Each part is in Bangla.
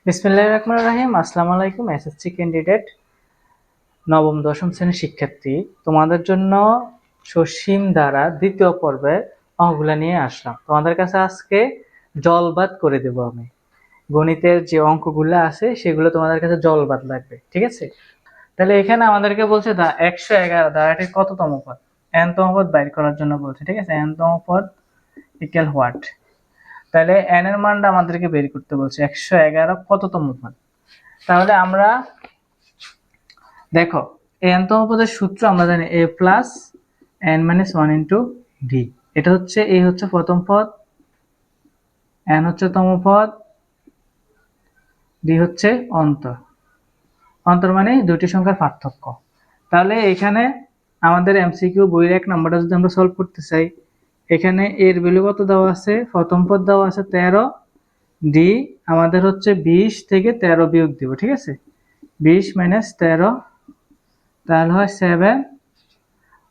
বিসমিল্লাহির রহমানির রহিম। আসসালামু আলাইকুম। এসএসসি ক্যান্ডিডেট, নবম দশম শ্রেণীর শিক্ষার্থী, তোমাদের জন্য সসীম ধারা দ্বিতীয় পর্বে অঙ্কগুলা নিয়ে আসলাম। তোমাদের কাছে আজকে জলবাদ করে দেব আমি। গণিতের যে অঙ্কগুলো আছে সেগুলো তোমাদের কাছে জলবাদ লাগবে, ঠিক আছে? তাহলে এখানে আমাদেরকে বলছে 111 ধারাটির কততম পদ, n তম পদ বাইর করার জন্য বলছে, ঠিক আছে? n তম পদ ইকুয়াল হোয়াট? তাহলে n এর মানটা আমাদেরকে বের করতে বলছে। 111 কততম পদ? তাহলে আমরা দেখো, এই n-তম পদের সূত্র আমরা জানি a plus n minus one into D. এটা হচ্ছে a হচ্ছে প্রথম পদ, n হচ্ছে তম পদ, ডি হচ্ছে অন্তর। অন্তর মানে দুটি সংখ্যার পার্থক্য। তাহলে এখানে আমাদের এমসিকিউ বইয়ের 1 নাম্বারটা যদি আমরা সলভ করতে চাই, এখানে এর ভ্যালু কত দেওয়া আছে? প্রথম পদ দেওয়া আছে 13, ডি আমাদের হচ্ছে 20 থেকে 13 বিয়োগ দিব, ঠিক আছে? 20 মাইনাস 13, তাহলে হয় 7।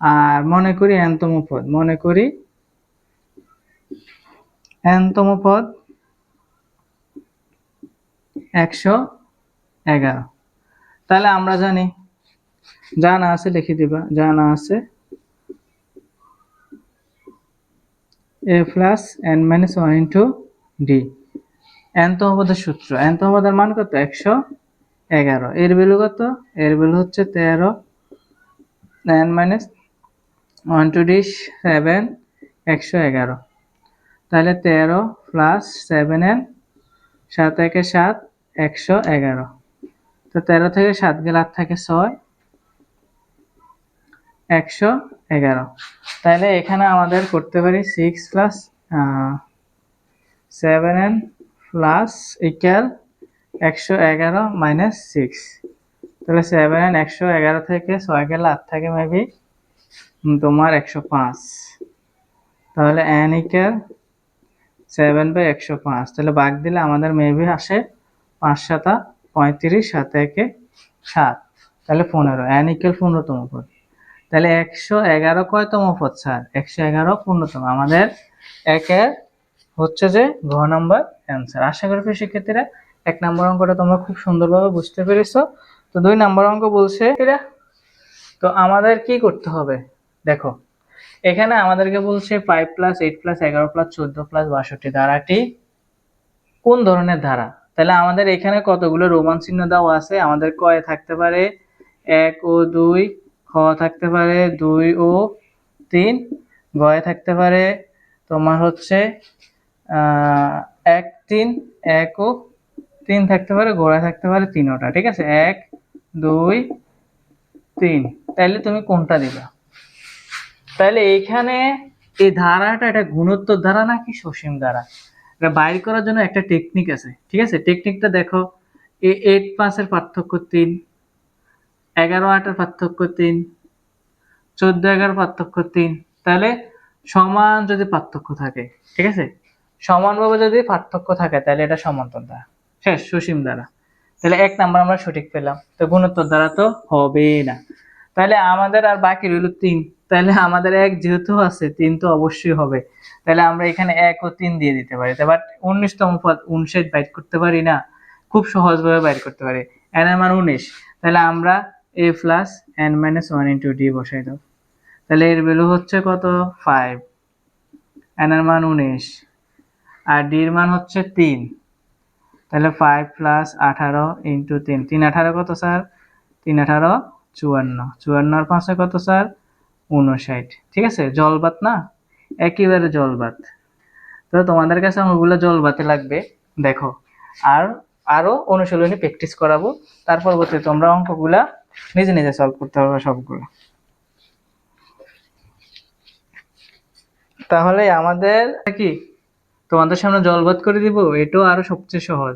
আর মনে করি n-তম পদ, মনে করি n-তম পদ 111। তাহলে আমরা জানি, জানা আছে লিখে দিবা, জানা আছে a plus n minus one into d. n-তম পদের সূত্র, n-তম পদের মান কত? 111। এর ভ্যালু কত? এর ভ্যালু হচ্ছে 13, n minus one to d 7, 111। তাহলে 13 প্লাস 7n, 7 একে 7, 111। তো 13 থেকে 7 গেলে 8 থাকে 6, 111। তাহলে এখানে আমাদের করতে পারি 6 plus 7n plus equal 111 minus 6। তাহলে 7n 111 থেকে 6 গেলে 8 থাকে মেবি তোমার 105। তাহলে n ইকুয়াল 7/105। তাহলে ভাগ দিলে আমাদের মেবি আসে 5 7 35, 7 একে 7, তাহলে 15। n ইকুয়াল 15তম পদ। তাহলে 111 কয়তম পদ স্যার? 111 পূর্ণতম। আমাদের একের হচ্ছে যে ঘ নাম্বার অ্যান্সার। আশা করি প্রিয় শিক্ষার্থীরা 1 নম্বর অঙ্কটা তোমরা খুব সুন্দরভাবে বুঝতে পেরেছো। তো 2 নম্বর অঙ্ক বলছে, তো আমাদের কি করতে হবে দেখো, এখানে আমাদেরকে বলছে 5 প্লাস 8 প্লাস 11 প্লাস 14 প্লাস 62 ধারাটি কোন ধরনের ধারা? তাহলে আমাদের এখানে কতগুলো রোমান চিহ্ন দেওয়া আছে। আমাদের কয়ে থাকতে পারে 1 ও 2, খ থাকতে পারে 2 ও 3, গয়ে থাকতে পারে তোমার হচ্ছে 1 3, 1 ও 3 থাকতে পারে, গোড়ায় থাকতে পারে 3টা, ঠিক আছে? 1 2 3। তাহলে তুমি কোনটা দিবা? তাহলে এইখানে এই ধারাটা এটা গুণোত্তর ধারা নাকি সসীম ধারা, এটা বাইর করার জন্য একটা টেকনিক আছে, ঠিক আছে? টেকনিকটা দেখো, 8 5 এর পার্থক্য 3, 11 8 এর পার্থক্য 3, 14 11 পার্থক্য 3। তাহলে সমান যদি পার্থক্য থাকে, ঠিক আছে, সমানভাবে যদি পার্থক্য থাকে তাহলে এটা সমান্তর ধারা, শেষ, সসীম ধারা। তাহলে 1 নাম্বার আমরা সঠিক পেলাম। তো গুণোত্তর ধারা তো হবে না। তাহলে আমাদের আর বাকি রইল 3। তাহলে আমাদের 1 যেহেতু আছে, 3 তো অবশ্যই হবে। তাহলে আমরা এখানে 1 ও 3 দিয়ে দিতে পারি। বাট 19তম পদ 59 বাইর করতে পারি না? খুব সহজভাবে বাইর করতে পারি। n এর মান 19। তাহলে আমরা a plus n minus one into D বসাই দাও। তাহলে এর ভ্যালু হচ্ছে কত? 5। n এর মান 19 আর d এর মান হচ্ছে 3। তাহলে 5 প্লাস 18 ইন্টু 3, 3 18 কত স্যার? 3 18 54, 54 আর 5 কত স্যার? 59। ঠিক আছে, জলবাত না, একেবারে জলবাত। তো তোমাদের কাছে ওগুলো জলবাতে লাগবে। দেখো, আর আরো অনুশীলনী প্র্যাকটিস করাবো, তার পরবর্তীতে তোমরা অঙ্কগুলা নিজে নিজে সলভ করতে পারবে সবগুলো। তাহলে আমাদের কি তোমাদের সামনে জলবাত করে দিব, এটাও আরো সবচেয়ে সহজ,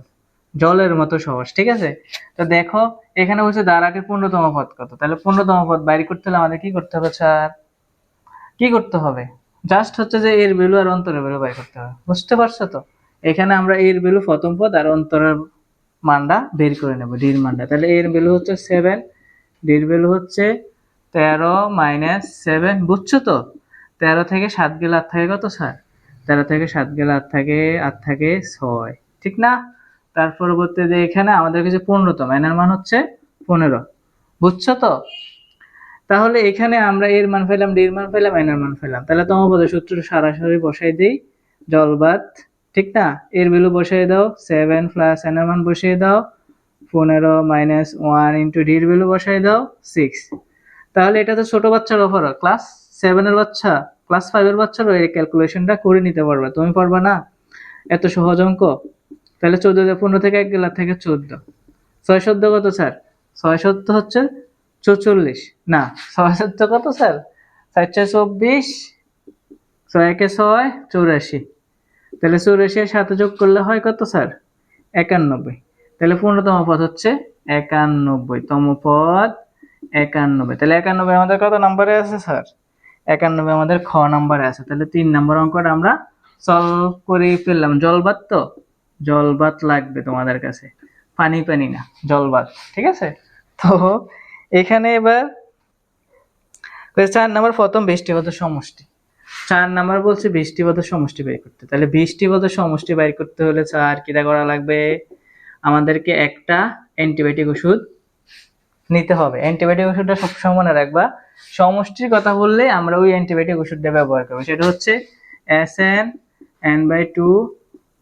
জলের মতো সহজ, ঠিক আছে? তো দেখো, এখানে বলছে ধারাটির পূর্ণতম পদ কত। তাহলে পূর্ণতম পদ বাইর করতে হলে আমাদের কি করতে হবে স্যার? কি করতে হবে? জাস্ট হচ্ছে যে এর ভ্যালু আর অন্তরের ভ্যালু বাইর করতে হবে। বুঝতে পারছো তো? এখানে আমরা এর ভ্যালু প্রথম পদ আর অন্তরের মানটা বের করে নেব, ডির মানটা। তাহলে এর ভ্যালু হচ্ছে 7, ডির ভ্যালু হচ্ছে 13 মাইনাস 7। বুঝছো তো? 13 থেকে 7 গেলে 8 থাকে কত স্যার? 13 থেকে 7 গেলে 8 থাকে 6, ঠিক না? তার পরবর্তীতে এখানে আমাদের কাছে 15তম, n এর মান হচ্ছে 15। বুঝছো তো? তাহলে এখানে আমরা এর মান পেলাম, d এর মান পেলাম, n এর মান পেলাম। তাহলে তমপদের সূত্র সরাসরি বসাই দেই, জলবাত, ঠিক না? এর ভ্যালু বসাই দাও, 7 প্লাস n এর মান বসিয়ে দাও, 15 মাইনাস 1 ইন্টু d এর ভ্যালু বসাই দাও 6। তাহলে এটা তো ছোট বাচ্চার অফার, ক্লাস 7 এর বাচ্চা, ক্লাস 5 এর বাচ্চারও এই ক্যালকুলেশনটা করে নিতে পারবে। তুমি পারবা না? এত সহজ অঙ্ক। তাহলে 14 15 থেকে 1 গেল থেকে 14, 6 14 কত স্যার? 6 17 হচ্ছে 44, না 6 17 কত স্যার? 4 24, 6 1 6 84। তাহলে 84 এর সাথে যোগ করলে হয় কত স্যার? 91। তাহলে 15তম পদ হচ্ছে 91তম পদ, 91। তাহলে 91 আমাদের কত নম্বরে আছে স্যার? 91 আমাদের খ নম্বরে আছে। তাহলে 3 নম্বর অঙ্কটা আমরা সলভ করে ফেললাম। জলবাত তো, জলবাত লাগবে তোমাদের কাছে, পানি পানি না, জলবাত, ঠিক আছে? তো এখানে এবার 4 নম্বর প্রথম বৃষ্টিপাতের সমষ্টি। 4 নাম্বার বলছে বৃষ্টিপাতের সমষ্টি বের করতে। তাহলে বৃষ্টিপাতের সমষ্টি বের করতে হলে স্যার কিটা করা লাগবে? আমাদেরকে একটা অ্যান্টিবায়োটিক ওষুধ নিতে হবে। অ্যান্টিবায়োটিক ওষুধটা সবসময় মনে রাখবা, সমষ্টির কথা বললে আমরা ওই অ্যান্টিবায়োটিক ওষুধটা ব্যবহার করব। সেটা হচ্ছে SN n/2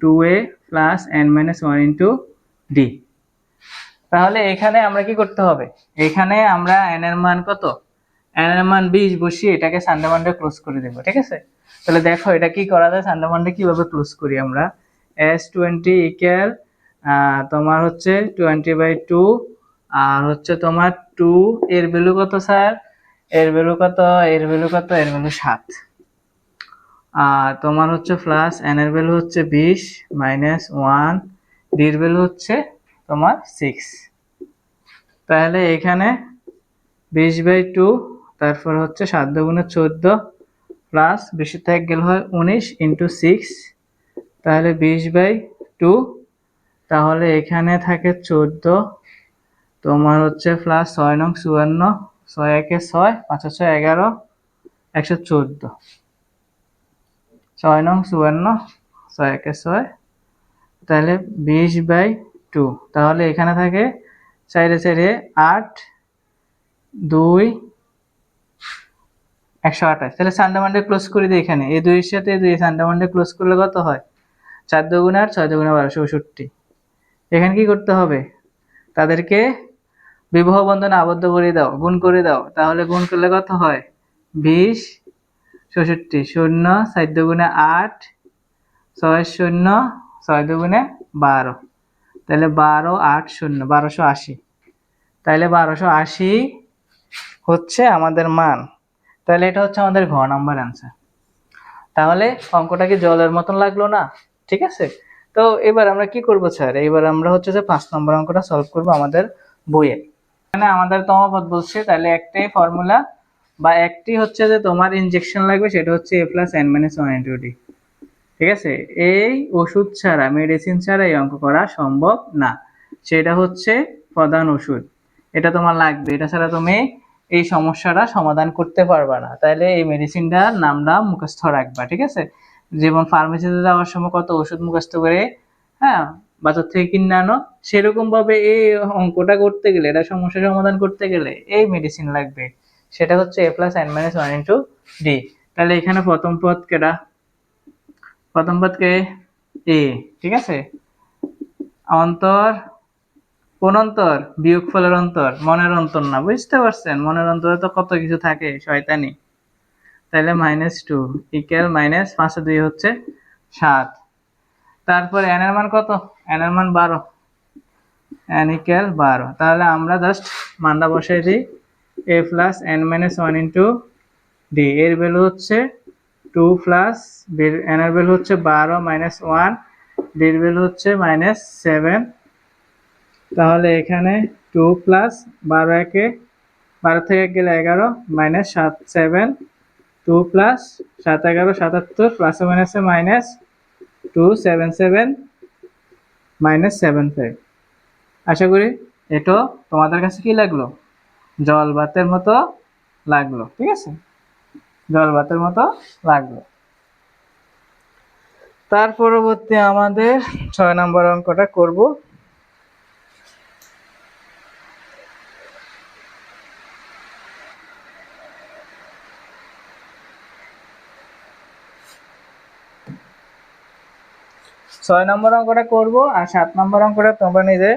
2A plus n-1 into D। তাহলে এখানে আমরা কি করতে হবে? এখানে আমরা n এর মান কত? n এর মান 20 বসিয়ে এটাকে সানডে মানডে ক্লোজ করে দেব, ঠিক আছে? তাহলে দেখো এটা কি করা যায়, সানডে মানডে কিভাবে ক্লোজ করি আমরা। S20 ইকুয়াল তোমার হচ্ছে 20/2 আর হচ্ছে তোমার 2, এর ভ্যালু কত স্যার? এর ভ্যালু কত? এর ভ্যালু কত? এর ভ্যালু 7। আর তোমার হচ্ছে প্লাস n এর ভ্যালু হচ্ছে 20 মাইনাস 1, d এর ভ্যালু হচ্ছে তোমার 6। তাহলে এখানে 20/2, তারপর হচ্ছে 7 দুগুণে 14 প্লাস 20 থেকে গেল হয় 19 ইন্টু 6, তাহলে 20/2। তাহলে এখানে থাকে 14, তোমার হচ্ছে প্লাস 6 নং 54, 6 1 6, 5 6 11, 114, 6 নং 54, 6 1 6, তাহলে 20/2। তাহলে এখানে থাকে 4 4 8, 2 128। তাহলে সানডে মানডে ক্লোজ করে দিই। এখানে এই 2 এর সাথে 2 সানডে মানডে ক্লোজ করলে কত হয়? 4 দুগুণে 8, 6 দুগুণে 12, 64। এখানে কি করতে হবে? তাদেরকে বিবাহ বন্ধনে আবদ্ধ করে দাও, গুণ করে দাও। তাহলে গুণ করলে কত হয়? 20 64, 0 4 দুগুণে 8, 6 0, 6 দুগুণে 12, তাহলে 12 8 0, 1280। তাহলে 1280 হচ্ছে আমাদের মান। তাহলে এটা হচ্ছে আমাদের ঘ নাম্বার অ্যান্সার। তাহলে অঙ্কটা কি জলের মতন লাগলো না? ঠিক আছে। তো এবার আমরা কি করব স্যার? এবার আমরা হচ্ছে যে 5 নম্বর অঙ্কটা সলভ করব আমাদের বইয়ে। এখানে আমাদের তমপদ বলছে, তাহলে একটাই ফর্মুলা বা একটি হচ্ছে যে তোমার ইনজেকশন লাগবে, সেটা হচ্ছে a + n-1 * d। ঠিক আছে? এই ওষুধ ছাড়া, মেডিসিন ছাড়া এই অঙ্ক করা সম্ভব না। সেটা হচ্ছে প্রধান ওষুধ, এটা তোমার লাগবে। এটা ছাড়া তুমি এই সমস্যাটা সমাধান করতে পারবা না। তাহলে এই মেডিসিনটার নামটা মুখস্থ রাখবা, ঠিক আছে? যেমন ফার্মেসিতে যাওয়ার সময় কত ওষুধ মুখস্থ করে, হ্যাঁ, বাজার থেকে কিনে আনো, সেরকম ভাবে এই অঙ্কটা করতে গেলে, এটা সমস্যা সমাধান করতে গেলে এই মেডিসিন লাগবে। সেটা হচ্ছে a + n-1 * d। তাহলে এখানে প্রথম পদ কেডা? প্রথম পদকে এ, ঠিক আছে? অন্তর, কোন অন্তর? বিয়োগফলের অন্তর, মনের অন্তর না, বুঝতে পারছেন? মনের অন্তরে তো কত কিছু থাকে, শয়তানি। তাহলে -2 ইকুয়াল -5 2 হচ্ছে 7। তারপরে n এর মান কত? n এর মান 12, n ইকুয়াল 12। তাহলে আমরা জাস্ট মানটা বসাই দিই, a + n-1 * d। এর ভ্যালু হচ্ছে 2 প্লাস n এর ভ্যালু হচ্ছে 12 - 1, d এর ভ্যালু হচ্ছে -7। তাহলে এখানে 2 প্লাস 12 একে 12 থেকে গেলে 11 -7 7, 2 প্লাস 7 11 77, প্লাসে মাইনাসে -2 7 7 -75। আশা করি এটা তোমাদের কাছে কি লাগলো? জল ভাতের মতো লাগলো, ঠিক আছে? জল ভাতের মতো লাগলো। তার পরবর্তী আমাদের 6 নম্বর অঙ্কটা করব। ছয় নম্বর অঙ্কটা করব, আর 7 নম্বর অঙ্কটা তোমরা নিজে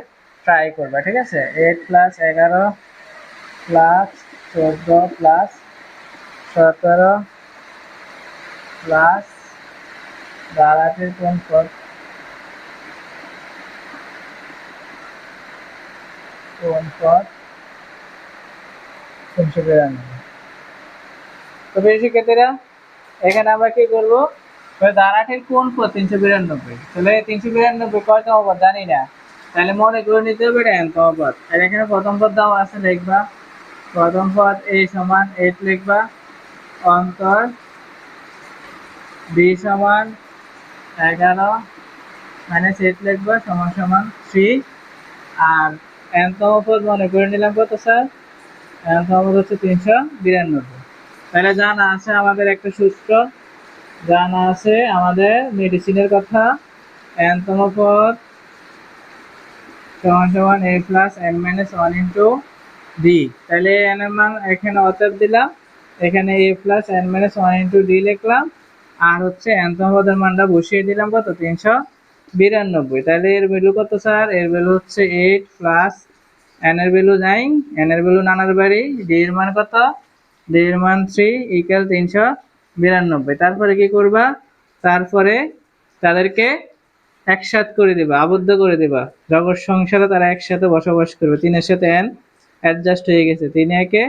ট্রাই করবে, ঠিক আছে। 8 প্লাস 11 প্লাস 14 প্লাস 17 প্লাস 12 কোন পদ, কোন পদ 392। তো বেশি ক্ষেত্রে এখানে আমরা কি করবো, দাঁড়াটির কোন পদ 392, তাহলে 392 কয়তম পদ জানি না, তাহলে মনে করে নিতে হবে এটা nতম পদ। আর এখানে প্রথম পদ দাও আছে, লিখবা প্রথম পদ a সমান 8 লিখবা, অন্তর b সমান 11 মাইনাস 8 লিখবা সমান সমান 3। আর nতম পদ মনে করে নিলাম কত স্যার, nতম পদ হচ্ছে 392। তাহলে জানা আছে আমাদের একটা সূত্র, জানা আছে আমাদের মেডিসিনের কথা, nতম পদ সমান সমান a plus n minus 1 into d। তাহলে n এর মান এখানে অতএব দিলাম, এখানে a plus n minus 1 into d লিখলাম, আর হচ্ছে nতম পদের মানটা বসিয়ে দিলাম কত 392। তাহলে এর ভ্যালু কত স্যার, এর ভ্যালু হচ্ছে 8 প্লাস n এর ভ্যালু 9, n এর ভ্যালু নানার বাড়ি, d এর মান কত, d এর মান 3 ইকুয়াল 392। তারপরে কি করবা, তারপরে তাদেরকে একসাথ করে দিবা, আবদ্ধ করে দিবা, জগৎ সংসারে তারা একসাথে বসবাস করবে। 3 এর সাথে n অ্যাডজাস্ট হয়ে গেছে, 3 একে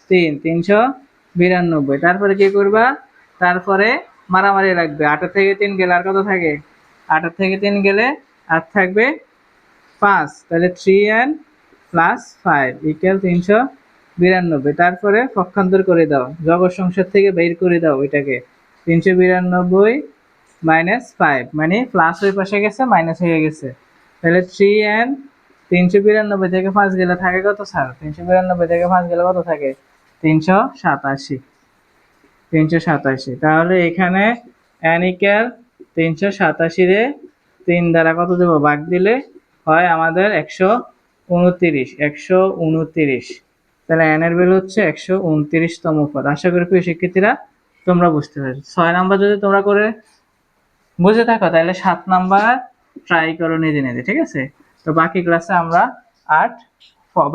3, 392। তারপরে কি করবা, তারপরে মারামারি লাগবে, 8 থেকে 3 গেলে আর কত থাকে, 8 থেকে 3 গেলে আর থাকবে 5, তাহলে 3n প্লাস 5 ইকুয়াল 392। তারপরে পক্ষান্তর করে দাও, জগৎ সংসার থেকে বের করে দাও এটাকে, 392 মাইনাস 5 মানে প্লাস ওই পাশে গেছে মাইনাস হয়ে গেছে, তাহলে 3n 392 থেকে 5 গেলে থাকে কত স্যার, 392 থেকে 5 গেলে কত থাকে 387, 387। তাহলে এখানে n ইকুয়াল 387 রে 3 দ্বারা কত দেবো ভাগ দিলে হয় আমাদের 129। তাহলে n এর ভ্যালু হচ্ছে 129তম পদ। আশা করি প্রিয় শিক্ষার্থীরা তোমরা বুঝতে পেরেছো। 6 নাম্বার যদি তোমরা করে বুঝে থাকো তাহলে 7 নাম্বার ট্রাই করো নিজে নিজে, ঠিক আছে। তো বাকি ক্লাসে আমরা 8,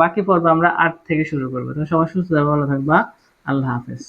বাকি পর্ব আমরা 8 থেকে শুরু করবো। তো সবাই সুস্থ থাকবা, ভালো থাকবা, আল্লাহ হাফেজ।